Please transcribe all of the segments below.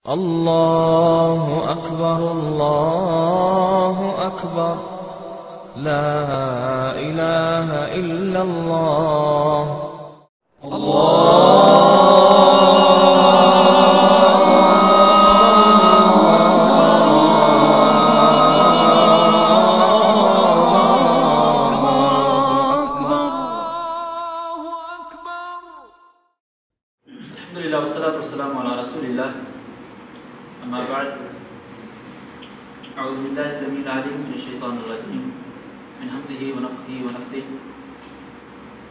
الله أكبر الله أكبر لا إله إلا الله الحمدللہ والصلاة والسلام علی رسول اللہ اما بعد اعوذ باللہ السمیع العلیم من الشیطان الرجیم من حمزہ ونفخہ ونفثہ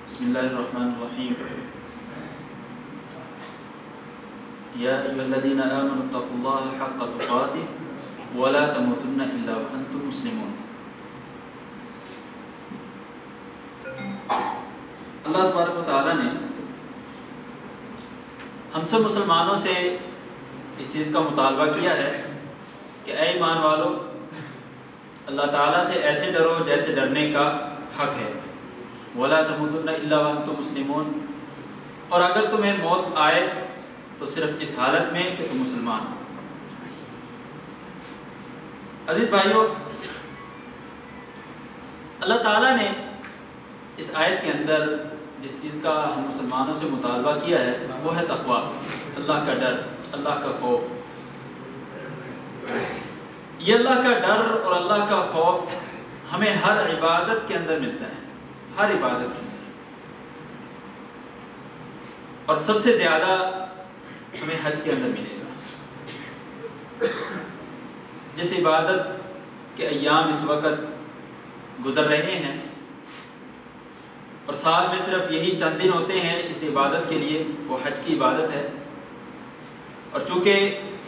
بسم اللہ الرحمن الرحیم یا ایھا الذین آمنوا اتقوا اللہ حق تقاتہ ولا تموتن الا وانتم مسلمون۔ اللہ تبارک و تعالیٰ نے ہم سب مسلمانوں سے اس چیز کا مطالبہ کیا ہے کہ اے ایمان والو، اللہ تعالیٰ سے ایسے ڈرو جیسے ڈرنے کا حق ہے۔ وَلَا تَمُوتُنَّ إِلَّا وَأَنْتُمْ مُسْلِمُونَ، اور اگر تمہیں موت آئے تو صرف اس حالت میں کہ تم مسلمان ہو۔ عزیز بھائیو، اللہ تعالیٰ نے اس آیت کے اندر جس چیز کا ہم مسلمانوں سے مطالبہ کیا ہے وہ ہے تقویٰ، اللہ کا ڈر، اللہ کا خوف۔ یہ اللہ کا ڈر اور اللہ کا خوف ہمیں ہر عبادت کے اندر ملتا ہے، ہر عبادت کے اندر، اور سب سے زیادہ ہمیں حج کے اندر ملے گا۔ جس عبادت کے ایام اس وقت گزر رہے ہیں اور سال میں صرف یہی چند دن ہوتے ہیں اس عبادت کے لیے، وہ حج کی عبادت ہے۔ اور چونکہ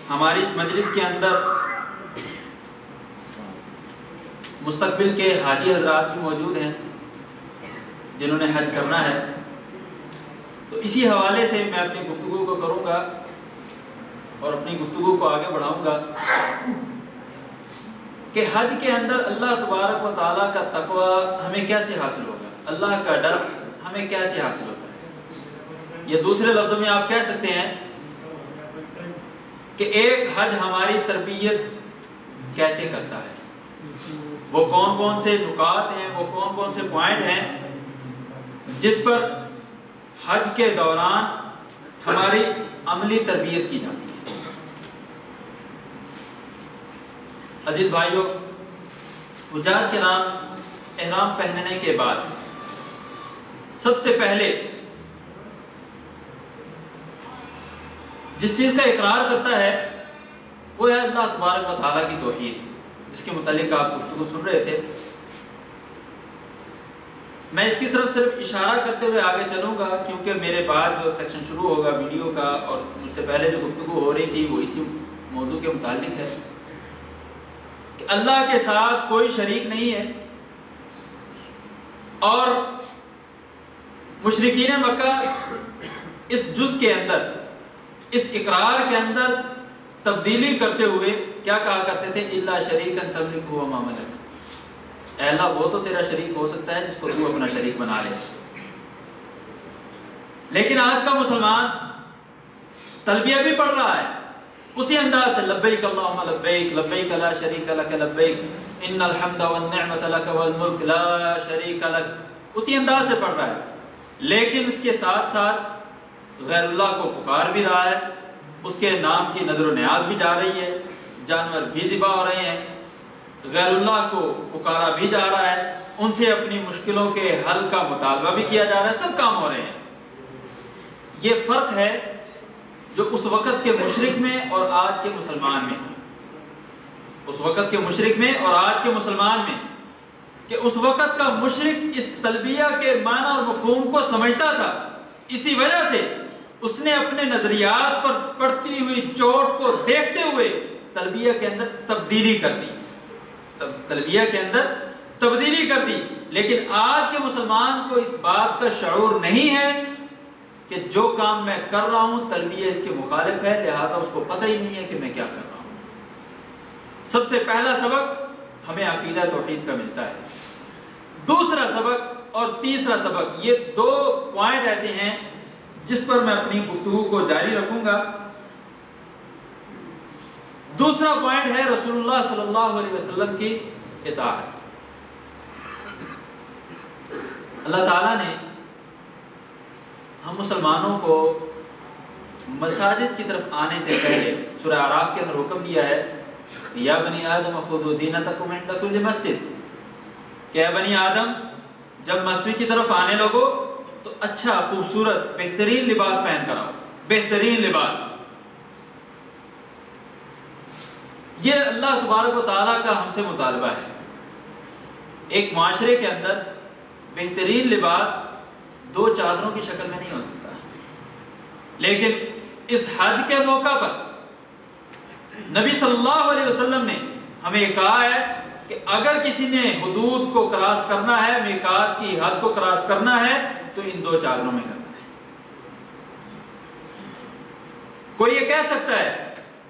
ہماری اس مجلس کے اندر مستقبل کے حاجی حضرات بھی موجود ہیں جنہوں نے حج کرنا ہے، تو اسی حوالے سے میں اپنی گفتگو کو کروں گا اور اپنی گفتگو کو آگے بڑھاؤں گا کہ حج کے اندر اللہ تبارک و تعالیٰ کا تقویٰ ہمیں کیسے حاصل ہوگا، اللہ کا ڈر ہمیں کیسے حاصل ہوتا ہے۔ یہ دوسرے لفظوں میں آپ کہہ سکتے ہیں کہ ایک حج ہماری تربیت کیسے کرتا ہے، وہ کون کون سے نکات ہیں، وہ کون کون سے پوائنٹ ہیں جس پر حج کے دوران ہماری عملی تربیت کی جاتی ہے۔ عزیز بھائیو، حجاج کرام احرام پہننے کے بعد سب سے پہلے جس چیز کا اقرار کرتا ہے وہ ہے اللہ تبارک و تعالیٰ کی توحید، جس کے متعلق آپ گفتگو سن رہے تھے۔ میں اس کی طرف صرف اشارہ کرتے ہوئے آگے چلوں گا کیونکہ میرے بعد جو سیکشن شروع ہوگا ویڈیو کا، اور مجھ سے پہلے جو گفتگو ہو رہی تھی وہ اسی موضوع کے متعلق ہے کہ اللہ کے ساتھ کوئی شریک نہیں ہے، اور مشرکین مکہ اس جز کے اندر، اس اقرار کے اندر تبدیلی کرتے ہوئے کیا کہا کرتے تھے؟ الا شریکا تملکہ وما ملک، اے اللہ وہ تو تیرا شریک ہو سکتا ہے جس کو تو اپنا شریک بنا لے۔ لیکن آج کا مسلمان تلبیہ بھی پڑھ رہا ہے اسی انداز سے، لبیک اللہم لبیک لبیک لا شریک لک لبیک ان الحمد والنعمت لک والملک لا شریک لک، اسی انداز سے پڑھ رہا ہے، لیکن اس کے ساتھ ساتھ غیر اللہ کو پکار بھی رہا ہے، اس کے نام کی نظر و نیاز بھی جا رہی ہے، جانور بھی ذبح ہو رہے ہیں، غیر اللہ کو پکارا بھی جا رہا ہے، ان سے اپنی مشکلوں کے حل کا مطالبہ بھی کیا جا رہا ہے، سب کام ہو رہے ہیں۔ یہ فرق ہے جو اس وقت کے مشرک میں اور آج کے مسلمان میں تھا، اس وقت کے مشرک میں اور آج کے مسلمان میں، کہ اس وقت کا مشرک اس تلبیہ کے معنی اور مفہوم کو سمجھتا تھا، اسی وجہ سے اس نے اپنے نظریات پر پڑتی ہوئی چوٹ کو دیکھتے ہوئے تلبیہ کے اندر تبدیلی کر دی، تلبیہ کے اندر تبدیلی کر دی۔ لیکن آج کے مسلمان کو اس بات کا شعور نہیں ہے کہ جو کام میں کر رہا ہوں تلبیہ اس کے مخالف ہے، لہٰذا اس کو پتہ ہی نہیں ہے کہ میں کیا کر رہا ہوں۔ سب سے پہلا سبق ہمیں عقیدہ توحید کا ملتا ہے، دوسرا سبق اور تیسرا سبق، یہ دو پوائنٹ ایسے ہیں جس پر میں اپنی گفتگو کو جاری رکھوں گا دوسرا پوائنٹ ہے رسول اللہ صلی اللہ علیہ وسلم کی اطاعت۔ اللہ تعالیٰ نے ہم مسلمانوں کو مساجد کی طرف آنے سے پہلے سورہ اعراف کے اندر حکم دیا ہے یا بنی آدم خذوا زینتکم عند کل مسجد، کہ اے بنی آدم جب مسجد کی طرف آنے لگو تو اچھا خوبصورت بہترین لباس پہن کر آؤ، بہترین لباس۔ یہ اللہ تبارک و تعالیٰ کا ہم سے مطالبہ ہے۔ ایک معاشرے کے اندر بہترین لباس دو چادروں کی شکل میں نہیں ہو سکتا، لیکن اس حج کے موقع پر نبی صلی اللہ علیہ وسلم نے ہمیں یہ کہا ہے کہ اگر کسی نے حدود کو کراس کرنا ہے، میقات کی حد کو کراس کرنا ہے تو ان دو چادروں میں کرنا ہے۔ کوئی یہ کہہ سکتا ہے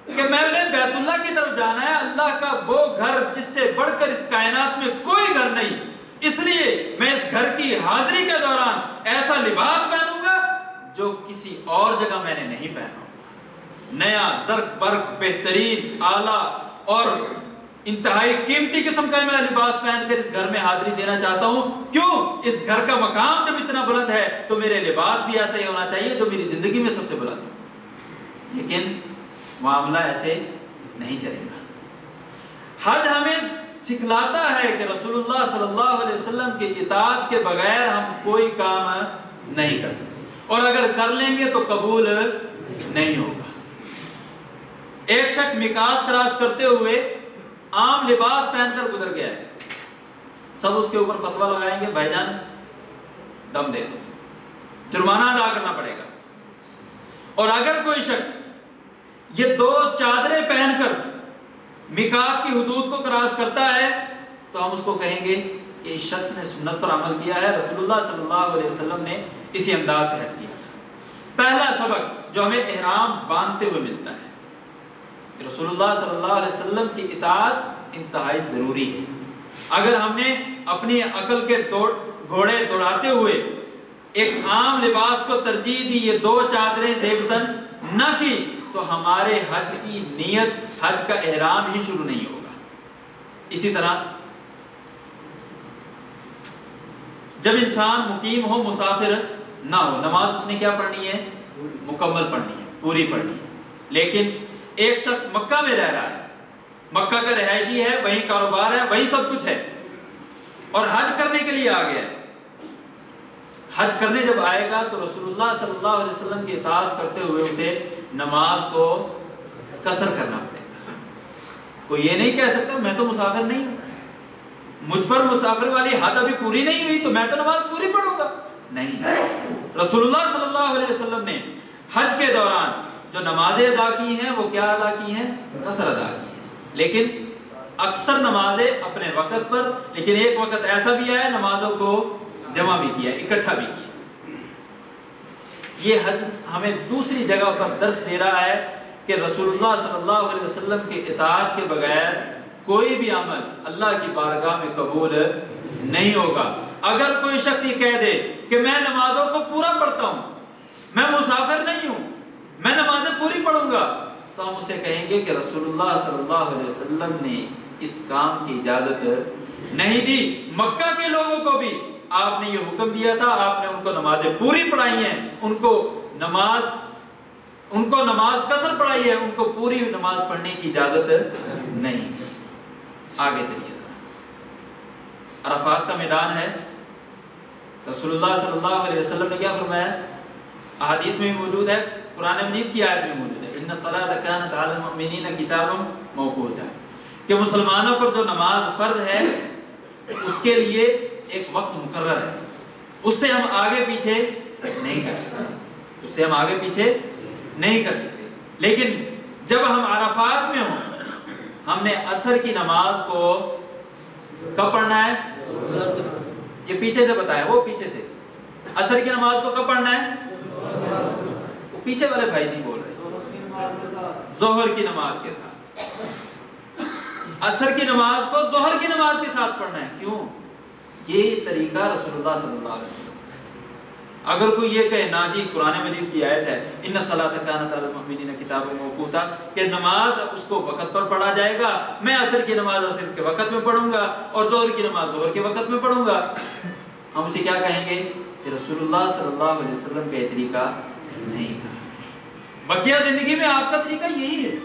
کہ میں نے بیت اللہ کی طرف جانا ہے، اللہ کا وہ گھر جس سے بڑھ کر اس کائنات میں کوئی گھر نہیں، اس لیے میں اس گھر کی حاضری کے دوران ایسا لباس پہنوں گا جو کسی اور جگہ میں نے نہیں پہنا ہوگا، نیا زرق برق بہترین اعلیٰ اور انتہائی قیمتی قسم کا میں لباس پہن کر اس گھر میں حاضری دینا چاہتا ہوں۔ کیوں؟ اس گھر کا مقام جب اتنا بلند ہے تو میرے لباس بھی ایسا ہی ہونا چاہیے جو میری زندگی میں سب سے بلند ہو۔ لیکن معاملہ ایسے نہیں چلے گا۔ حج ہمیں سکھلاتا ہے کہ رسول اللہ صلی اللہ علیہ وسلم کی اطاعت کے بغیر ہم کوئی کام نہیں کر سکتے، اور اگر کر لیں گے تو قبول نہیں ہوگا۔ ایک شخص میقات کراس کرتے ہوئے عام لباس پہن کر گزر گیا ہے، سب اس کے اوپر فتویٰ لگائیں گے بھائی جان دم دے دو، جرمانہ ادا کرنا پڑے گا۔ اور اگر کوئی شخص یہ دو چادریں پہن کر میقات کی حدود کو کراس کرتا ہے تو ہم اس کو کہیں گے کہ اس شخص نے سنت پر عمل کیا ہے، رسول اللہ صلی اللہ علیہ وسلم نے اسی انداز سے حج کیا تھا۔ پہلا سبق جو ہمیں احرام باندھتے ہوئے ملتا ہے کہ رسول اللہ صلی اللہ علیہ وسلم کی اطاعت انتہائی ضروری ہے۔ اگر ہم نے اپنی عقل کے گھوڑے دوڑاتے ہوئے ایک عام لباس کو ترجیح دی، یہ دو چادریں زیبتن نہ کی، تو ہمارے حج کی نیت، حج کا احرام ہی شروع نہیں ہوگا۔ اسی طرح جب انسان مقیم ہو، مسافر نہ ہو، نماز اس نے کیا پڑھنی ہے؟ مکمل پڑھنی ہے، پوری پڑھنی ہے۔ لیکن ایک شخص مکہ میں رہ رہا ہے، مکہ کا رہائشی ہے، وہیں کاروبار ہے، وہیں سب کچھ ہے، اور حج کرنے کے لیے آ گیا ہے۔ حج کرنے جب آئے گا تو رسول اللہ صلی اللہ علیہ وسلم کی اطاعت کرتے ہوئے اسے نماز کو قصر کرنا پڑے گا۔ کوئی یہ نہیں کہہ سکتا میں تو مسافر نہیں ہوں، مجھ پر مسافر والی حد ابھی پوری نہیں ہوئی تو میں تو نماز پوری پڑھوں گا۔ نہیں، رسول اللہ صلی اللہ علیہ وسلم نے حج کے دوران جو نمازیں ادا کی ہیں وہ کیا ادا کی ہیں؟ قصر ادا کی ہیں، لیکن اکثر نمازیں اپنے وقت پر، لیکن ایک وقت ایسا بھی ہے نمازوں کو جمع بھی کیا، اکٹھا بھی کیا۔ یہ حج ہمیں دوسری جگہ پر درس دے رہا ہے کہ رسول اللہ صلی اللہ علیہ وسلم کی اطاعت کے بغیر کوئی بھی عمل اللہ کی بارگاہ میں قبول نہیں ہوگا۔ اگر کوئی شخص یہ کہہ دے کہ میں نمازوں کو پورا پڑھتا ہوں، میں مسافر نہیں ہوں، میں نمازیں پوری پڑھوں گا، تو ہم اسے کہیں گے کہ رسول اللہ صلی اللہ علیہ وسلم نے اس کام کی اجازت نہیں دی۔ مکہ کے لوگوں کو بھی آپ نے یہ حکم دیا تھا، آپ نے ان کو نمازیں پوری پڑھائی ہیں، ان کو نماز قصر پڑھائی ہے، ان کو پوری نماز پڑھنے کی اجازت نہیں۔ آگے چلیے ذرا، عرفات کا میدان ہے، رسول اللہ صلی اللہ علیہ وسلم نے کیا فرمایا؟ احادیث میں بھی موجود ہے، قرآن مجید کی آیت میں موجود ہے، ان الصلاۃ کانت علی المؤمنین کتابا موقوتا، کہ مسلمانوں پر جو نماز فرض ہے اس کے لیے ایک وقت مقرر ہے، اس سے ہم آگے پیچھے نہیں کر سکتے، اس سے ہم آگے پیچھے نہیں کر سکتے۔ لیکن جب ہم عرفات میں ہوں، ہم نے عصر کی نماز کو کب پڑھنا ہے؟ یہ پیچھے سے بتایا، وہ پیچھے سے عصر کی نماز کو کب پڑھنا ہے؟ وہ پیچھے والے بھائی نہیں بول رہے، ظہر کی نماز کے ساتھ، عصر کی نماز کو ظہر کی نماز کے ساتھ پڑھنا ہے۔ کیوں؟ یہ طریقہ رسول اللہ صلی اللہ علیہ وسلم کا ہے۔ اگر کوئی یہ کہے نا جی قرآن مجید کی آیت ہے ان الصلاۃ کانت علی المؤمنین کتابا موقوتا کہ نماز اس کو وقت پر پڑھا جائے گا، میں عصر کی نماز عصر کے وقت میں پڑھوں گا اور ظہر کی نماز ظہر کے وقت میں پڑھوں گا، ہم اسے کیا کہیں گے کہ رسول اللہ صلی اللہ علیہ وسلم کا یہ طریقہ نہیں تھا۔ بقیہ زندگی میں آپ کا طریقہ یہی ہے،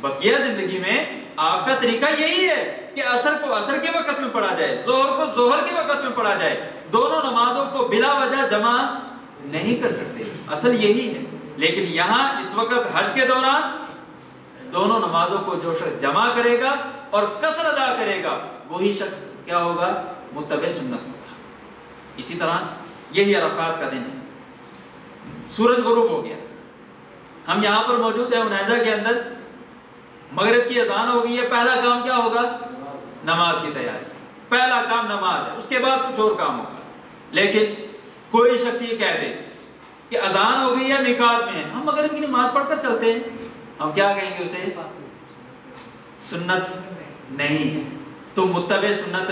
بقیہ زندگی میں آپ کا طریقہ یہی ہے کہ عصر کو عصر کے وقت میں پڑھا جائے، ظہر کو ظہر کے وقت میں پڑھا جائے، دونوں نمازوں کو بلا وجہ جمع نہیں کر سکتے، اصل یہی ہے۔ لیکن یہاں اس وقت حج کے دوران دونوں نمازوں کو جو شخص جمع کرے گا اور قصر ادا کرے گا وہی شخص کیا ہوگا؟ متبع سنت ہوگا۔ اسی طرح یہی عرفات کا دن ہے، سورج غروب ہو گیا، ہم یہاں پر موجود ہیں عنیزہ کے اندر، مغرب کی اذان ہو گئی ہے، پہلا کام کیا ہوگا؟ نماز کی تیاری، پہلا کام نماز ہے، اس کے بعد کچھ اور کام ہوگا۔ لیکن کوئی شخص یہ کہہ دے کہ اذان ہو گئی ہے، میقات میں ہے، ہم مغرب کی نماز پڑھ کر چلتے ہیں، ہم کیا کہیں گے اسے؟ سنت نہیں ہے، تم متبع سنت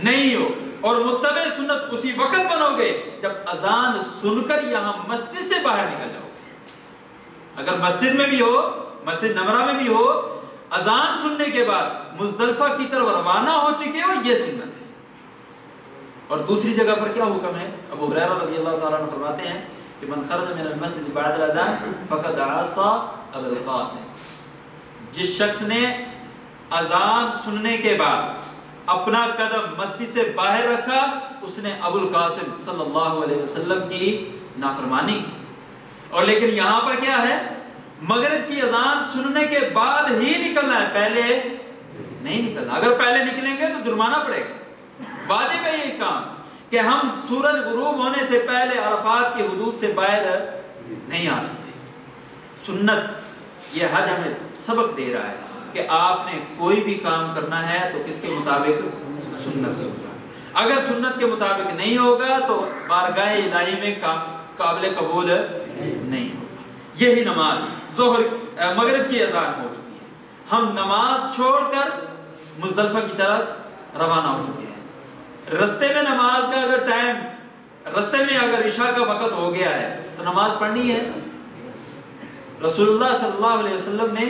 نہیں ہو، اور متبع سنت اسی وقت بنو گے جب اذان سن کر یہاں مسجد سے باہر نکل جاؤ۔ اگر مسجد میں بھی ہو، مسجد نمرہ میں بھی ہو، اذان سننے کے بعد مزدلفہ کی طرف روانہ ہو چکے ہو، یہ سنت ہے۔ اور دوسری جگہ پر کیا حکم ہے؟ ابو ہریرہ رضی اللہ تعالیٰ عنہ فرماتے ہیں کہ من خرج من المسجد بعد الاذان فقد عصى ابا القاسم، جس شخص نے اذان سننے کے بعد اپنا قدم مسجد سے باہر رکھا اس نے ابو القاسم صلی اللہ علیہ وسلم کی نافرمانی کی۔ اور لیکن یہاں پر کیا ہے؟ مغرب کی اذان سننے کے بعد ہی نکلنا ہے، پہلے نہیں نکلنا۔ اگر پہلے نکلیں گے تو جرمانہ پڑے گا۔ واجب ہے یہ کام کہ ہم سورج غروب ہونے سے پہلے عرفات کی حدود سے باہر نہیں آ سکتے۔ سنت یہ حج ہمیں سبق دے رہا ہے کہ آپ نے کوئی بھی کام کرنا ہے تو کس کے مطابق؟ سنت کے مطابق۔ اگر سنت کے مطابق نہیں ہوگا تو بارگاہ الہی میں قابل قبول نہیں ہوگا۔ یہی نماز ظہر مغرب کی اذان ہو چکی ہے، ہم نماز چھوڑ کر مزدلفہ کی طرف روانہ ہو چکے ہیں۔ رستے میں نماز کا اگر ٹائم، رستے میں اگر عشاء کا وقت ہو گیا ہے تو نماز پڑھنی ہے۔ رسول اللہ صلی اللہ علیہ وسلم نے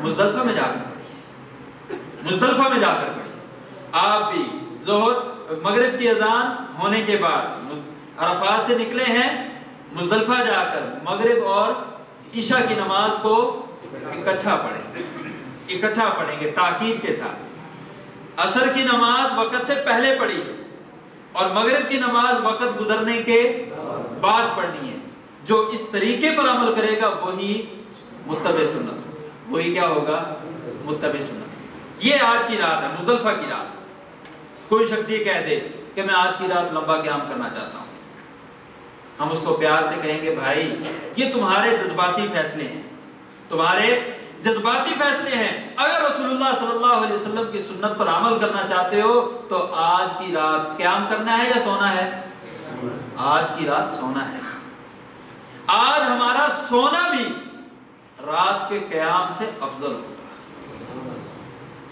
مزدلفہ میں جا کر پڑھی ہے، مزدلفہ میں جا کر پڑھی ہے۔ آپ بھی ظہر مغرب کی اذان ہونے کے بعد عرفات سے نکلے ہیں، مزدلفہ جا کر مغرب اور عشاء کی نماز کو اکٹھا پڑھیں گے تاخیر کے ساتھ۔ عصر کی نماز وقت سے پہلے پڑھی ہے اور مغرب کی نماز وقت گزرنے کے بعد پڑھنی ہے۔ جو اس طریقے پر عمل کرے گا وہی متبع سنت ہوگا، وہی کیا ہوگا؟ متبع سنت ہوگا۔ یہ آج کی رات ہے، مزدلفہ کی رات۔ کوئی شخص یہ کہہ دے کہ میں آج کی رات لمبا قیام کرنا چاہتا ہوں، ہم اس کو پیار سے کہیں گے بھائی یہ تمہارے جذباتی فیصلے ہیں، تمہارے جذباتی فیصلے ہیں۔ اگر رسول اللہ صلی اللہ علیہ وسلم کی سنت پر عمل کرنا چاہتے ہو تو آج کی رات قیام کرنا ہے یا سونا ہے؟ آج کی رات سونا ہے۔ آج ہمارا سونا بھی رات کے قیام سے افضل ہوگا،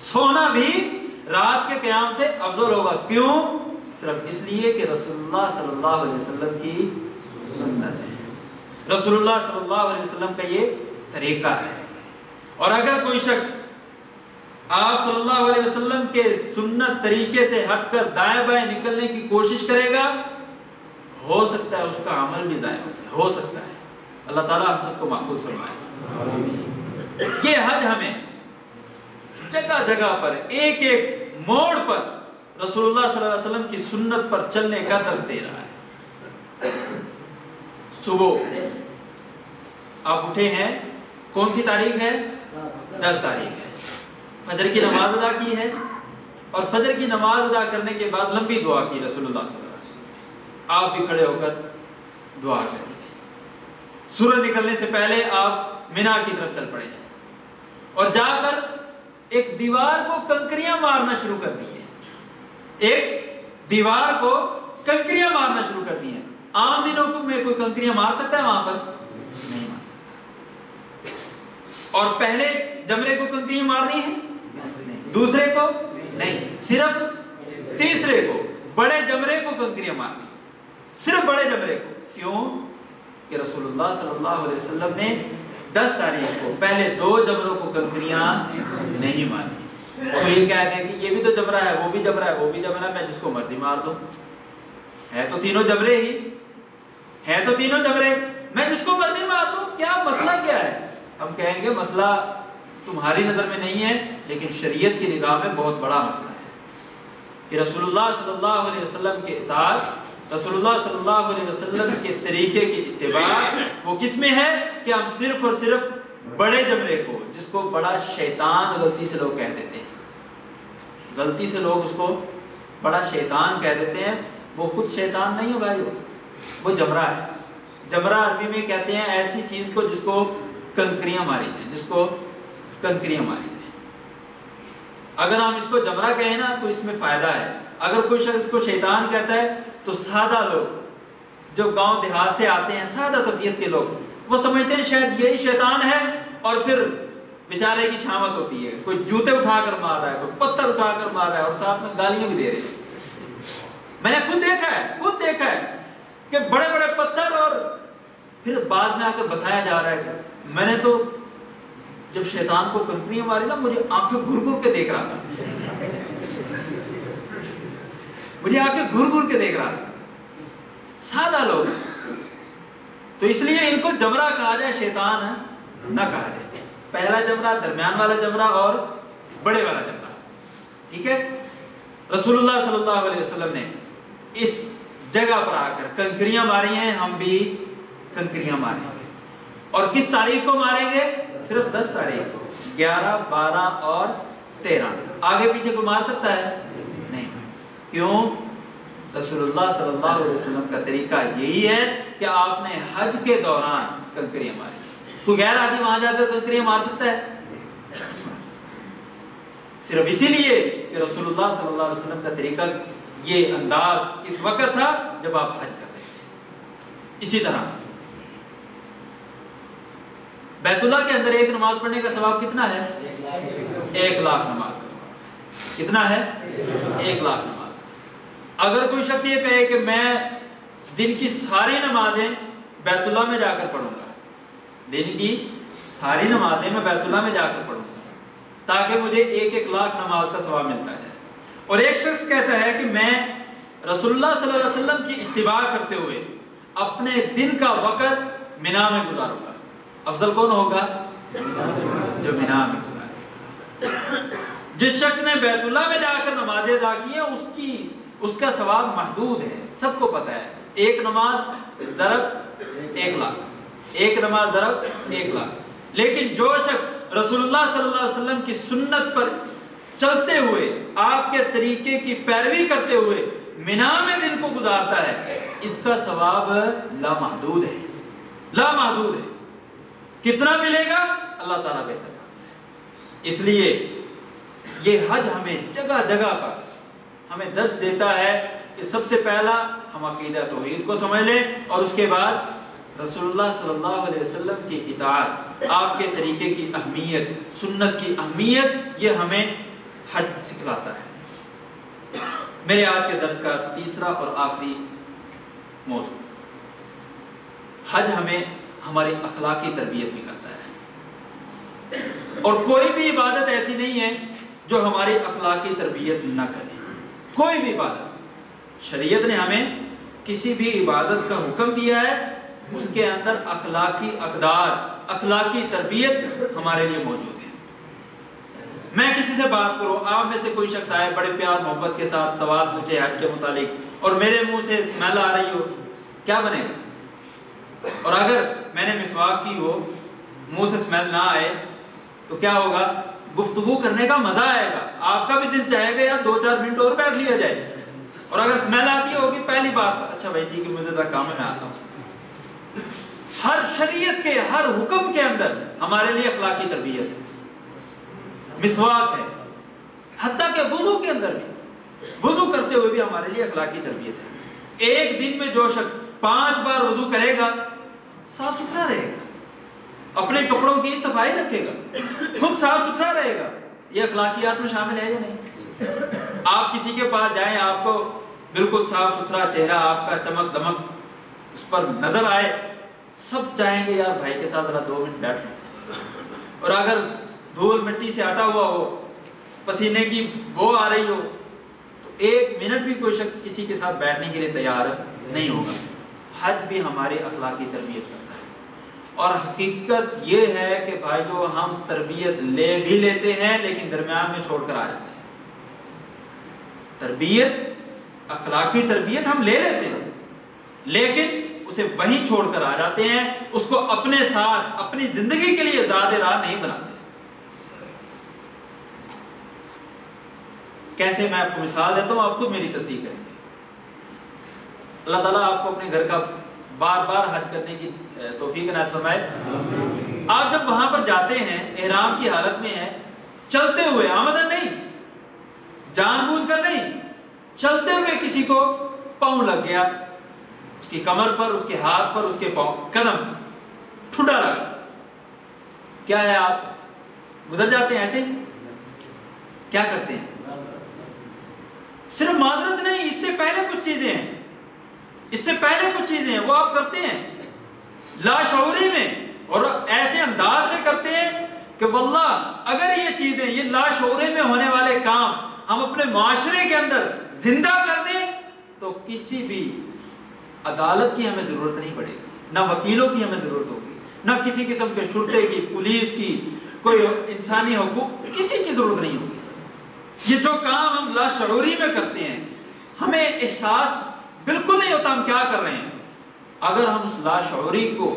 سونا بھی رات کے قیام سے افضل ہوگا۔ کیوں؟ صرف اس لیے کہ رسول اللہ صلی اللہ علیہ وسلم کی سنت ہے، رسول اللہ صلی اللہ علیہ وسلم کا یہ طریقہ ہے۔ اور اگر کوئی شخص آپ صلی اللہ علیہ وسلم کے سنت طریقے سے ہٹ کر دائیں بائیں نکلنے کی کوشش کرے گا، ہو سکتا ہے اس کا عمل بھی ضائع ہو سکتا ہے۔ اللہ تعالیٰ ہم سب کو محفوظ فرمائے۔ یہ حج ہمیں جگہ جگہ پر ایک ایک موڑ پر رسول اللہ صلی اللہ علیہ وسلم کی سنت پر چلنے کا درس دے رہا ہے۔ صبح آپ اٹھے ہیں، کون سی تاریخ ہے؟ 10 تاریخ ہے۔ فجر کی نماز ادا کی ہے اور فجر کی نماز ادا کرنے کے بعد لمبی دعا کی رسول اللہ صلی اللہ علیہ وسلم۔ آپ بھی کھڑے ہو کر دعا کریں گے۔ سورج نکلنے سے پہلے آپ مینا کی طرف چل پڑے ہیں اور جا کر ایک دیوار کو کنکریاں مارنا شروع کر دی ہے، ایک دیوار کو کنکریاں مارنا شروع کر دی ہیں۔ عام دنوں میں کوئی کنکریاں مار سکتا ہے وہاں پر؟ نہیں مار سکتا۔ اور پہلے جمرے کو کنکریاں مارنی ہے؟ دوسرے کو نہیں، صرف تیسرے کو، بڑے جمرے کو کنکریاں مارنی۔ صرف بڑے جمرے کو. کیوں؟ کہ رسول اللہ صلی اللہ علیہ وسلم نے 10 تاریخ کو پہلے 2 جمروں کو کنکریاں نہیں ماری. تو یہ کہتے ہیں کہ یہ بھی تو جمرہ ہے، وہ بھی جمرہ ہے، وہ بھی جمرہ ہے، میں جس کو مرضی مار دوں. ہے تو تینوں جمرے ہی، ہے تو تینوں جمرے، میں جس کو مرضی مار دوں. کیا مسئلہ کیا ہے؟ ہم کہیں گے مسئلہ تمہاری نظر میں نہیں ہے، لیکن شریعت کی نگاہ میں بہت بڑا مسئلہ ہے کہ رسول اللہ صلی اللہ علیہ وسلم کے اطاعت، رسول اللہ صلی اللہ علیہ وسلم کے طریقے کی اتباع وہ کس میں ہے کہ ہم صرف اور صرف بڑے جمرے کو، جس کو بڑا شیطان غلطی سے لوگ کہہ دیتے ہیں، غلطی سے لوگ اس کو بڑا شیطان کہہ دیتے ہیں، وہ خود شیطان نہیں ہے بھائی، وہ جمرہ ہے. جمرہ عربی میں کہتے ہیں ایسی چیز کو جس کو کنکریاں ماری جائیں، جس کو کنکریاں ماری جائیں. اگر ہم اس کو جمرہ کہیں نا تو اس میں فائدہ ہے. اگر کوئی شخص اس کو شیطان کہتا ہے تو سادہ لوگ جو گاؤں دیہات سے آتے ہیں، سادہ طبیعت کے لوگ، وہ سمجھتے ہیں شاید یہی شیطان ہے، اور پھر بیچارے کی شامت ہوتی ہے، کوئی جوتے اٹھا کر مار رہا ہے، کوئی پتھر اٹھا کر مار رہا ہے، اور ساتھ میں گالیاں بھی دے رہے ہیں. میں نے خود دیکھا ہے کہ بڑے بڑے پتھر، اور پھر بعد میں آ کر بتایا جا رہا ہے کہ میں نے تو جب شیطان کو کنکریاں ماری نا، مجھے آنکھیں گھر گھر کے دیکھ رہا تھا، مجھے آنکھیں گھر گھر کے دیکھ رہا تھا. سادہ لوگ، تو اس لیے ان کو جمرہ کہا جائے، شیطان نہ کہا جائے. پہلا جمرہ، درمیان والا جمرہ اور بڑے والا جمرہ. ٹھیک ہے. رسول اللہ صلی اللہ علیہ وسلم نے اس جگہ پر آ کر کنکریاں ماری ہیں، ہم بھی کنکریاں ماریں گے. اور کس تاریخ کو ماریں گے؟ صرف 10 تاریخ کو، 11، 12 اور 13. آگے پیچھے کو مار سکتا ہے؟ نہیں مار سکتا. کیوں؟ رسول اللہ صلی اللہ علیہ وسلم کا طریقہ یہی ہے کہ آپ نے حج کے دوران کنکریاں ماری. کوئی غیر آدمی وہاں جا کر کنکریاں مار سکتا ہے؟ نہیں مار سکتا. صرف اسی لیے کہ رسول اللہ صلی اللہ علیہ وسلم کا طریقہ یہ انداز اس وقت تھا جب آپ حج کر رہے تھے. اسی طرح بیت اللہ کے اندر ایک نماز پڑھنے کا ثواب کتنا ہے؟ 1 لاکھ نماز کا ثواب. کتنا ہے؟ 1 لاکھ نماز کا. اگر کوئی شخص یہ کہے کہ میں دن کی ساری نمازیں بیت اللہ میں جا کر پڑھوں گا، دن کی ساری نمازیں میں بیت اللہ میں جا کر پڑھوں گا تاکہ مجھے 1 لاکھ نماز کا ثواب ملتا ہے. اور ایک شخص کہتا ہے کہ میں رسول اللہ صلی اللہ علیہ وسلم کی اتباع کرتے ہوئے اپنے دن کا وقت مینا میں گزاروں گا. افضل کون ہوگا؟ جو مینا میں گزارے. جس شخص نے بیت اللہ میں جا کر نمازیں ادا کی ہیں اس کا ثواب محدود ہے، سب کو پتہ ہے. 1 نماز ضرب 1 لاکھ، 1 نماز ضرب 1 لاکھ. لیکن جو شخص رسول اللہ صلی اللہ علیہ وسلم کی سنت پر چلتے ہوئے، آپ کے طریقے کی پیروی کرتے ہوئے مینا میں دن کو گزارتا ہے، اس کا ثواب لامحدود ہے. لامحدود ہے. کتنا ملے گا اللہ تعالیٰ بہتر جانتا ہے. اس لیے یہ حج ہمیں جگہ جگہ پر ہمیں درس دیتا ہے کہ سب سے پہلا ہم عقیدہ توحید کو سمجھ لیں، اور اس کے بعد رسول اللہ صلی اللہ علیہ وسلم کی اطاعت، آپ کے طریقے کی اہمیت، سنت کی اہمیت، یہ ہمیں حج سکھلاتا ہے. میرے آج کے درس کا تیسرا اور آخری موضوع، حج ہمیں ہماری اخلاقی تربیت بھی کرتا ہے. اور کوئی بھی عبادت ایسی نہیں ہے جو ہماری اخلاقی تربیت نہ کرے. کوئی بھی عبادت، شریعت نے ہمیں کسی بھی عبادت کا حکم دیا ہے، اس کے اندر اخلاقی اقدار، اخلاقی تربیت ہمارے لیے موجود ہے. میں کسی سے بات کروں، آپ میں سے کوئی شخص آئے بڑے پیار محبت کے ساتھ سوال پوچھے حج کے متعلق، اور میرے منہ سے اسمیل آ رہی ہو، کیا بنے گا؟ اور اگر میں نے مسواک کی ہو، منہ سے اسمیل نہ آئے تو کیا ہوگا؟ گفتگو کرنے کا مزہ آئے گا، آپ کا بھی دل چاہے گا یا 2-4 منٹ اور بیٹھ لیا جائے. اور اگر اسمیل آتی ہوگی، پہلی بات اچھا بھائی ٹھیک ہے مجھے ذرا کام ہے میں آتا ہوں. ہر شریعت کے ہر حکم کے اندر ہمارے لیے اخلاقی تربیت ہے. مسواک ہے، حتیٰ کہ وضو کے اندر بھی، وضو کرتے ہوئے بھی ہمارے لیے اخلاقی تربیت ہے. ایک دن میں جو شخص 5 بار وضو کرے گا صاف ستھرا رہے گا، اپنے کپڑوں کی صفائی رکھے گا، خود صاف ستھرا رہے گا. یہ اخلاقیات میں شامل ہے یا نہیں؟ آپ کسی کے پاس جائیں، آپ کو بالکل صاف ستھرا چہرہ آپ کا، چمک دمک اس پر نظر آئے، سب چاہیں گے یار بھائی کے ساتھ ذرا 2 منٹ بیٹھ لیں. اور اگر دھول مٹی سے ہٹا ہوا ہو، پسینے کی بو آ رہی ہو، تو 1 منٹ بھی کوئی شخص کسی کے ساتھ بیٹھنے کے لیے تیار نہیں ہوگا. حج بھی ہماری اخلاقی تربیت کرتا ہے. اور حقیقت یہ ہے کہ بھائیو ہم تربیت لے بھی لیتے ہیں لیکن درمیان میں چھوڑ کر آ جاتے ہیں. تربیت، اخلاقی تربیت ہم لے لیتے ہیں لیکن اسے وہیں چھوڑ کر آ جاتے ہیں، اس کو اپنے ساتھ اپنی زندگی کے لیے ذات راہ نہیں بناتے. کیسے؟ میں آپ کو مثال دیتا ہوں، آپ خود میری تصدیق کریں گے. اللہ تعالیٰ آپ کو اپنے گھر کا بار بار حج کرنے کی توفیق عنایت فرمائے. آپ جب وہاں پر جاتے ہیں، احرام کی حالت میں ہیں، چلتے ہوئے، آمدن نہیں، جان بوجھ کر نہیں، چلتے ہوئے کسی کو پاؤں لگ گیا، اس کی کمر پر، اس کے ہاتھ پر، اس کے پاؤں قدم پر ٹھڈا لگا، کیا ہے؟ آپ گزر جاتے ہیں ایسے ہی؟ کیا کرتے ہیں؟ صرف معذرت نہیں، اس سے پہلے کچھ چیزیں ہیں، اس سے پہلے کچھ چیزیں ہیں وہ آپ کرتے ہیں لاشعوری میں، اور ایسے انداز سے کرتے ہیں کہ واللہ اگر یہ چیزیں، یہ لاشعوری میں ہونے والے کام ہم اپنے معاشرے کے اندر زندہ کر دیں تو کسی بھی عدالت کی ہمیں ضرورت نہیں پڑے گی، نہ وکیلوں کی ہمیں ضرورت ہوگی، نہ کسی قسم کے شرطے کی، پولیس کی، کوئی انسانی حقوق، کسی کی ضرورت نہیں ہوگی. یہ جو کام ہم لاشعوری میں کرتے ہیں ہمیں احساس بالکل نہیں ہوتا ہم کیا کر رہے ہیں. اگر ہم اس لاشعوری کو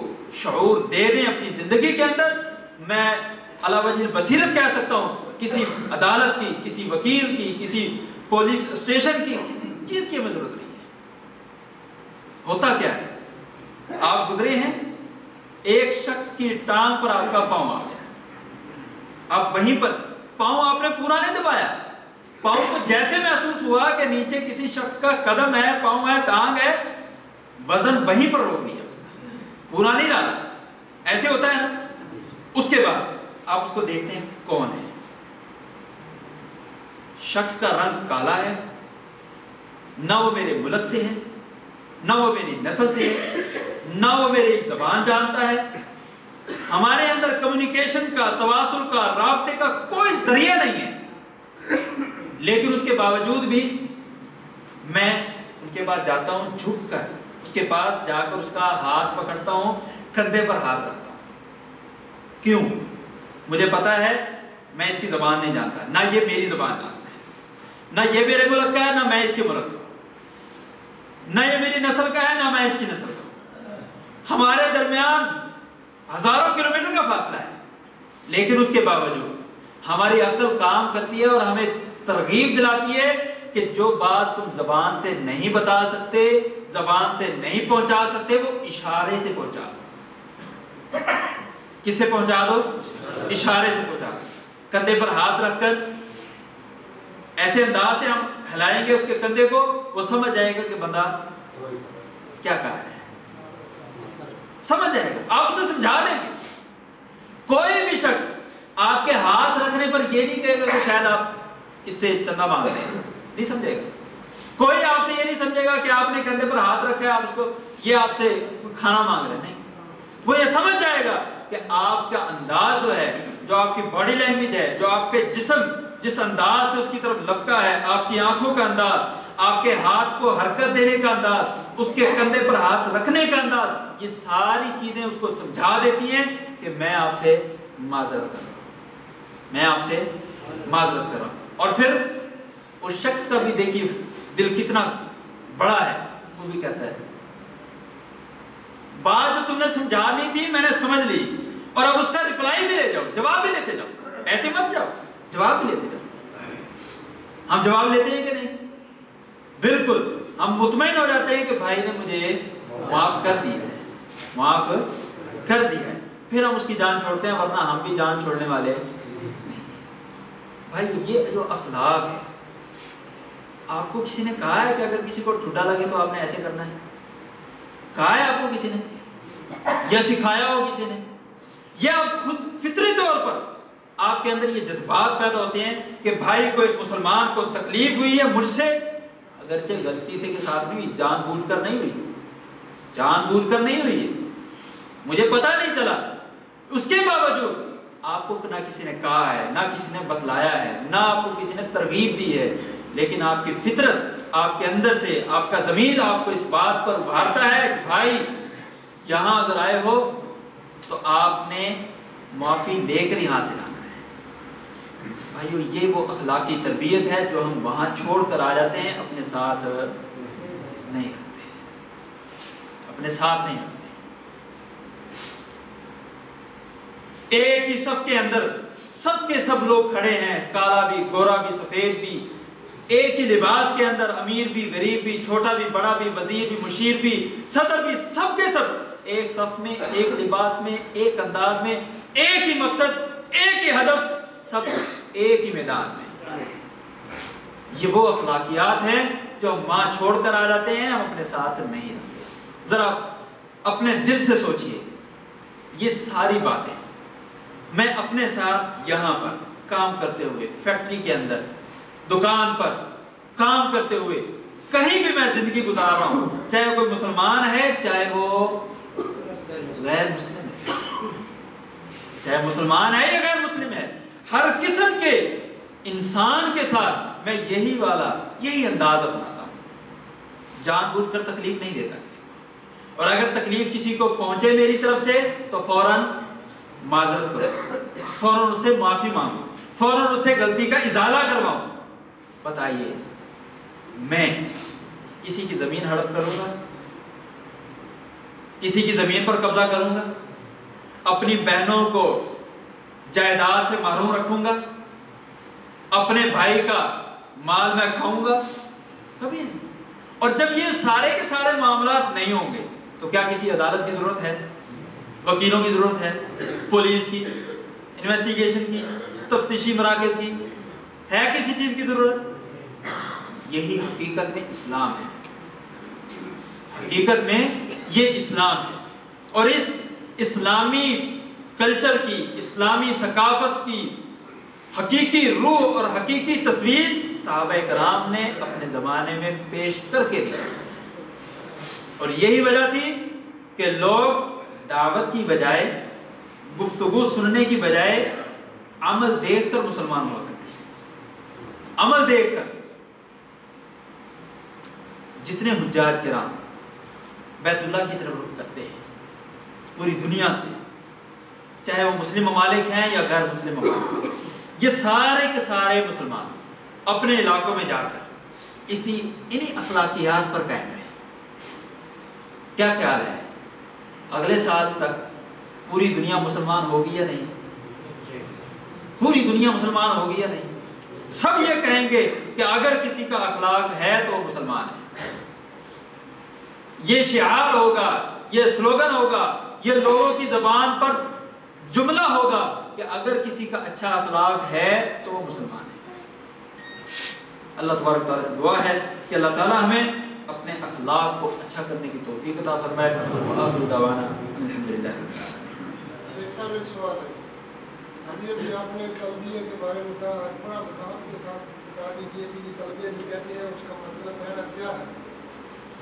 شعور دے دیں اپنی زندگی کے اندر، میں علی وجہ بصیرت کہہ سکتا ہوں، کسی عدالت کی، کسی وکیل کی، کسی پولیس اسٹیشن کی، کسی چیز کی ہمیں ضرورت نہیں ہے. ہوتا کیا ہے؟ آپ گزرے ہیں، ایک شخص کی ٹانگ پر آپ کا پاؤں آ گیا، آپ وہیں پر پاؤں آپ نے پورا نہیں دبایا، پاؤں کو جیسے محسوس ہوا کہ نیچے کسی شخص کا قدم ہے، پاؤں ہے، ٹانگ ہے، وزن وہیں پر روک لیا، اس کا پورا نہیں ڈالا. ایسے ہوتا ہے نا. اس کے بعد آپ اس کو دیکھتے ہیں کون ہے. شخص کا رنگ کالا ہے، نہ وہ میرے ملک سے ہے، نہ وہ میری نسل سے ہے، نہ وہ میری زبان جانتا ہے. ہمارے اندر کمیونیکیشن کا، تواصل کا، رابطے کا کوئی ذریعہ نہیں ہے، لیکن اس کے باوجود بھی میں ان کے پاس جاتا ہوں، جھک کر اس کے پاس جا کر اس کا ہاتھ پکڑتا ہوں، کندھے پر ہاتھ رکھتا ہوں. کیوں؟ مجھے پتا ہے میں اس کی زبان نہیں جانتا، نہ یہ میری زبان جانتا ہے، نہ یہ میرے ملک کا ہے، نہ میں اس کے ملک کا ہوں، نہ یہ میری نسل کا ہے، نہ میں اس کی نسل کا ہوں. ہمارے درمیان ہزاروں کلومیٹر کا فاصلہ ہے، لیکن اس کے باوجود ہماری عقل کام کرتی ہے اور ہمیں ترغیب دلاتی ہے کہ جو بات تم زبان سے نہیں بتا سکتے، زبان سے نہیں پہنچا سکتے، وہ اشارے سے پہنچا دو. کس سے پہنچا دو؟ اشارے سے پہنچا دو. کندھے پر ہاتھ رکھ کر ایسے انداز سے ہم ہلائیں گے اس کے کندھے کو، وہ سمجھ جائے گا کہ بندہ کیا کہا ہے، سمجھ جائے گا. آپ اسے سمجھا دیں گے. کوئی بھی شخص آپ کے ہاتھ رکھنے پر یہ نہیں کہے گا کہ شاید آپ اس سے چندہ مانگ رہے ہیں، نہیں سمجھے گا. کوئی آپ سے یہ نہیں سمجھے گا کہ آپ نے کندھے پر ہاتھ رکھا ہے، آپ اس کو یہ آپ سے کھانا مانگ رہے ہیں، نہیں. وہ یہ سمجھ جائے گا کہ آپ کا انداز جو ہے، جو آپ کی باڈی لینگویج ہے، جو آپ کے جسم جس انداز سے اس کی طرف لپکا ہے، آپ کی آنکھوں کا انداز، آپ کے ہاتھ کو حرکت دینے کا انداز، اس کے کندھے پر ہاتھ رکھنے کا انداز، یہ ساری چیزیں اس کو سمجھا دیتی ہیں کہ میں آپ سے معذرت کر رہا ہوں، میں آپ سے معذرت کر رہا ہوں. اور پھر اس شخص کا بھی دیکھیے دل کتنا بڑا ہے، وہ بھی کہتا ہے بات جو تم نے سمجھا لی تھی میں نے سمجھ لی، اور اب اس کا رپلائی بھی لے جاؤ، جواب بھی لیتے جاؤ، ایسے مت جاؤ، جواب بھی لیتے جاؤ. ہم جواب لیتے ہیں کہ نہیں؟ بالکل. ہم مطمئن ہو جاتے ہیں کہ بھائی نے مجھے معاف کر دیا ہے، معاف کر دیا ہے، پھر ہم اس کی جان چھوڑتے ہیں، ورنہ ہم بھی جان چھوڑنے والے نہیں ہیں. بھائی یہ جو اخلاق ہے، آپ کو کسی نے کہا ہے کہ اگر کسی کو ٹھڈا لگے تو آپ نے ایسے کرنا ہے؟ کہا ہے آپ کو کسی نے؟ یا سکھایا ہو کسی نے؟ یا آپ خود فطری طور پر آپ کے اندر یہ جذبات پیدا ہوتے ہیں کہ بھائی کوئی مسلمان کو تکلیف ہوئی ہے مجھ سے، اگرچہ غلطی سے کے ساتھ نہیں ہوئی، جان بوجھ کر نہیں ہوئی، جان بوجھ کر نہیں ہوئی ہے، مجھے پتہ نہیں چلا، اس کے باوجود آپ کو نہ کسی نے کہا ہے، نہ کسی نے بتلایا ہے، نہ آپ کو کسی نے ترغیب دی ہے، لیکن آپ کی فطرت، آپ کے اندر سے آپ کا ضمیر آپ کو اس بات پر ابھارتا ہے کہ بھائی یہاں اگر آئے ہو تو آپ نے معافی لے کر یہاں سے جانا ہے۔ بھائیو یہ وہ اخلاقی تربیت ہے جو ہم وہاں چھوڑ کر آ جاتے ہیں، اپنے ساتھ نہیں رکھتے، اپنے ساتھ نہیں رکھتے۔ ایک ہی صف کے اندر سب کے سب لوگ کھڑے ہیں، کالا بھی، گورا بھی، سفید بھی، ایک ہی لباس کے اندر، امیر بھی، غریب بھی، چھوٹا بھی، بڑا بھی، وزیر بھی، مشیر بھی، صدر بھی، سب کے سب ایک صف میں، ایک لباس میں، ایک انداز میں، ایک ہی مقصد، ایک ہی ہدف، سب ایک ہی میدان میں۔ یہ وہ اخلاقیات ہیں جو ہم وہاں چھوڑ کر آ جاتے ہیں، ہم اپنے ساتھ نہیں رکھتے۔ ذرا اپنے دل سے سوچئے، یہ ساری باتیں میں اپنے ساتھ یہاں پر کام کرتے ہوئے، فیکٹری کے اندر، دکان پر کام کرتے ہوئے، کہیں بھی میں زندگی گزار رہا ہوں، چاہے کوئی مسلمان ہے چاہے وہ غیر مسلم ہے، چاہے مسلمان ہے یا غیر مسلم ہے، ہر قسم کے انسان کے ساتھ میں یہی انداز اپناتا ہوں، جان بوجھ کر تکلیف نہیں دیتا کسی کو، اور اگر تکلیف کسی کو پہنچے میری طرف سے تو فوراً معذرت کرو، فوراً اس سے معافی مانگو، فوراً اس سے غلطی کا ازالہ کرواؤں۔ بتائیے میں کسی کی زمین ہڑپ کروں گا؟ کسی کی زمین پر قبضہ کروں گا؟ اپنی بہنوں کو جائیداد سے محروم رکھوں گا؟ اپنے بھائی کا مال میں کھاؤں گا؟ کبھی نہیں۔ اور جب یہ سارے کے سارے معاملات نہیں ہوں گے تو کیا کسی عدالت کی ضرورت ہے؟ وکیلوں کی ضرورت ہے؟ پولیس کی، انویسٹیگیشن کی، تفتیشی مراکز کی، ہے کسی چیز کی ضرورت؟ یہی حقیقت میں اسلام ہے، حقیقت میں یہ اسلام ہے۔ اور اس اسلامی کلچر کی، اسلامی ثقافت کی حقیقی روح اور حقیقی تصویر صحابہ کرام نے اپنے زمانے میں پیش کر کے دکھائی، اور یہی وجہ تھی کہ لوگ دعوت کی بجائے، گفتگو سننے کی بجائے عمل دیکھ کر مسلمان ہوا کرتے تھے، عمل دیکھ کر۔ جتنے حجاج کرام بیت اللہ کی طرف رخ کرتے ہیں پوری دنیا سے، چاہے وہ مسلم ممالک ہیں یا غیر مسلم ممالک، یہ سارے کے سارے مسلمان اپنے علاقوں میں جا کر انہی اخلاقیات پر قائم رہے۔ کیا خیال ہے اگلے سال تک پوری دنیا مسلمان ہوگی یا نہیں؟ پوری دنیا مسلمان ہوگی یا نہیں؟ سب یہ کہیں گے کہ اگر کسی کا اخلاق ہے تو وہ مسلمان ہے۔ یہ شعار ہوگا، یہ سلوگن ہوگا، یہ لوگوں کی زبان پر جملہ ہوگا کہ اگر کسی کا اچھا اخلاق ہے تو وہ مسلمان ہے۔ اللہ تبارک تعالیٰ سے دعا ہے کہ اللہ تعالیٰ ہمیں اپنے اخلاق کو اچھا کرنے کی توفیق عطا فرمائے۔ وآخر دعوانا الحمدللہ۔ ایک سوال ہے، ابھی آپ نے تلبیہ کے بارے میں کہا، بڑا وضاحت کے ساتھ بتا دیجیے کہ یہ تلبیہ جو کہتے ہیں اس کا مطلب میرا کیا ہے؟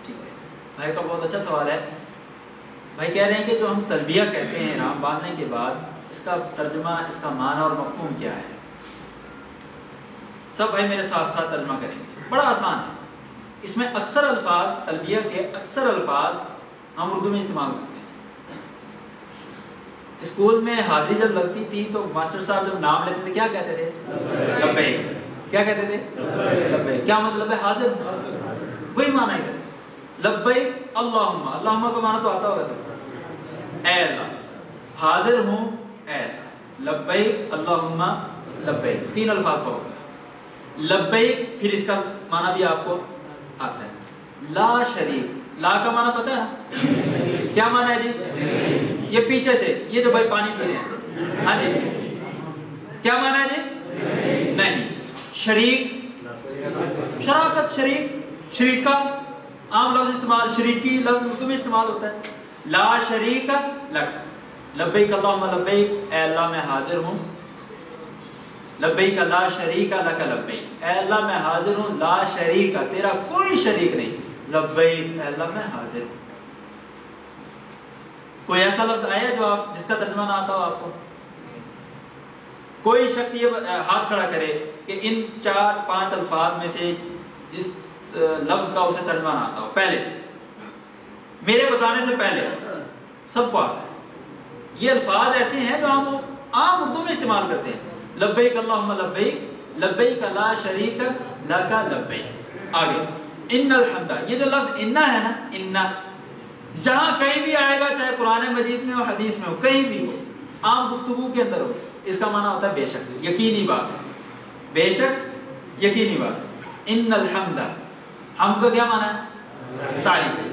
ٹھیک ہے، بھائی کا بہت اچھا سوال ہے۔ بھائی کہہ رہے ہیں کہ جو ہم تلبیہ کہتے ہیں احرام باندھنے کے بعد، اس کا ترجمہ، اس کا معنی اور مفہوم کیا ہے؟ سب بھائی میرے ساتھ ساتھ ترجمہ کریں گے، بڑا آسان ہے۔ اس میں اکثر الفاظ، تلبیہ کے اکثر الفاظ ہم اردو میں استعمال کرتے ہیں۔ اسکول میں حاضری جب لگتی تھی تو ماسٹر صاحب جب نام لیتے تھے کیا کہتے تھے؟ لبیک۔ کیا کہتے تھے؟ لبیک۔ کیا مطلب ہے؟ حاضر ہوں، وہی معنی ہی کرتے، لبیک اللہم۔ اللہم کا معنی تو آتا ہوگا سب کو، اے اللہ، حاضر ہوں اے اللہ، لبیک اللہم لبیک، تین الفاظ کا ہوگا۔ لبیک، پھر اس کا معنی بھی آپ کو آتا ہے، لا شریک۔ لا کا معنی پتہ ہے نا؟ کیا معنی ہے جی؟ یہ پیچھے سے، یہ جو بھائی پانی پی رہے ہیں، ہاں جی، کیا معنی ہے جی؟ نہیں۔ شریک، شراکت، شریک، شریکہ، عام لفظ استعمال، شریکی لفظ اردو میں استعمال ہوتا ہے۔ لا شریک لک، لبیک اللہم لبیک، اے اللہ میں حاضر ہوں لبیک لا شریک لک لبیک، اے اللہ میں حاضر ہوں، لا شریک، تیرا کوئی شریک نہیں، لبیک، اے اللہ میں حاضر ہوں۔ کوئی ایسا لفظ آیا جو آپ جس کا ترجمہ نہ آتا ہو آپ کو؟ کوئی شخص یہ ہاتھ کھڑا کرے کہ ان 4-5 الفاظ میں سے جس لفظ کا اسے ترجمہ نہ آتا ہو پہلے سے، میرے بتانے سے پہلے، سب کو آتا ہے۔ یہ الفاظ ایسے ہیں جو ہم عام اردو میں استعمال کرتے ہیں، لبیک اللہم لبیک، لبیک لا شریک لک لبیک۔ آگے ان الحمد، یہ جو لفظ انا ہے نا، انا جہاں کہیں بھی آئے گا، چاہے قرآن مجید میں ہو، حدیث میں ہو، کہیں بھی ہو، عام گفتگو کے اندر ہو، اس کا معنی ہوتا ہے بے شک، یقینی بات ہے، بے شک یقینی بات ہے۔ ان الحمد، حمد کا کیا معنی ہے؟ تعریف ہے،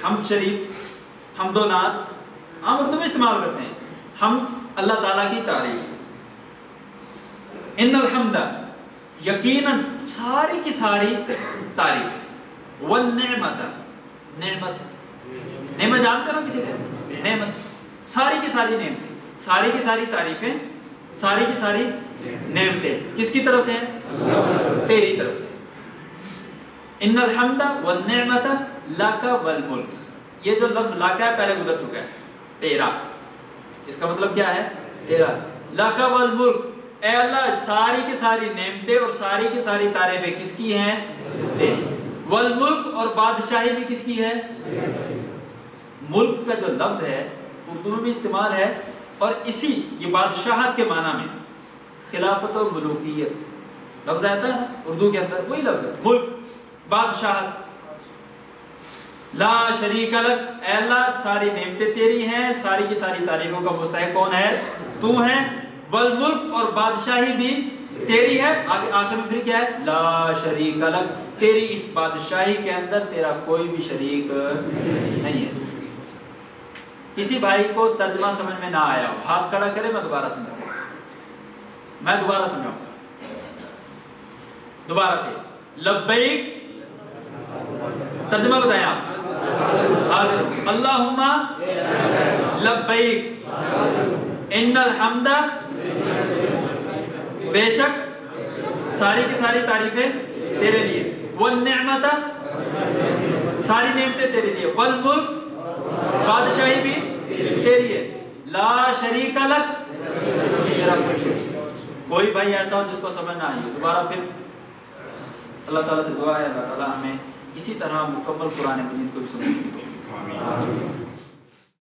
حمد شریف، حمد و نعت عام اردو میں استعمال کرتے ہیں، حمد اللہ تعالیٰ کی تعریف۔ ان الحمد، یقیناً ساری کی ساری تعریف ہے، والنعمت، نعمت، نعمت جانتے ہو کسی کو؟ نعمت، ساری کی ساری نعمتیں، ساری کی ساری تعریفیں، ساری کی ساری نعمتیں کس کی طرف سے ہیں؟ تیری طرف سے۔ ان الحمد والنعمت لک والملک، یہ جو لفظ لک ہے پہلے گزر چکا ہے، تیرا، اس کا مطلب کیا ہے؟ تیرا۔ لک والملک، اے اللہ ساری کی ساری نعمتیں اور ساری کی ساری تعریفیں کس کی ہیں؟ تیری۔ والملک، اور بادشاہی بھی کس کی ہے؟ ملک کا جو لفظ ہے اردو میں بھی استعمال ہے، اور اسی یہ بادشاہت کے معنی میں خلافت و ملوکیت لفظ آتا ہے نا اردو کے اندر، وہی لفظ ہے، ملک، بادشاہت۔ لا شریک لک، اے اللہ ساری نعمتیں تیری ہیں، ساری کی ساری تعریفوں کا مستحق کون ہے؟ تو ہے۔ والملک، اور بادشاہی بھی تیری ہے۔ آگے آخر میں پھر کیا ہے؟ لا شریک لک، تیری اس بادشاہی کے اندر تیرا کوئی بھی شریک نہیں ہے۔ کسی بھائی کو ترجمہ سمجھ میں نہ آیا ہو، ہاتھ کھڑا کرے، میں دوبارہ سمجھاؤں گا، میں دوبارہ سمجھاؤں گا، دوبارہ سے۔ لبیک، ترجمہ بتائیں آپ۔ حاضر، اللہم لبیک، ان الحمد، بے شک ساری کی ساری تعریفیں تیرے لیے، والنعمت، ساری نعمتیں تیرے لیے، والملک، بادشاہی بھی تیری ہے، لا شریک لک، تیرا کوئی شریک، کوئی بھائی ایسا ہو جس کو سمجھ نہ آئی، دوبارہ پھر اللہ تعالیٰ سے دعا ہے اللہ تعالیٰ ہمیں اسی طرح مکمل قرآن مجید کو بھی سمجھنے کی توفیق۔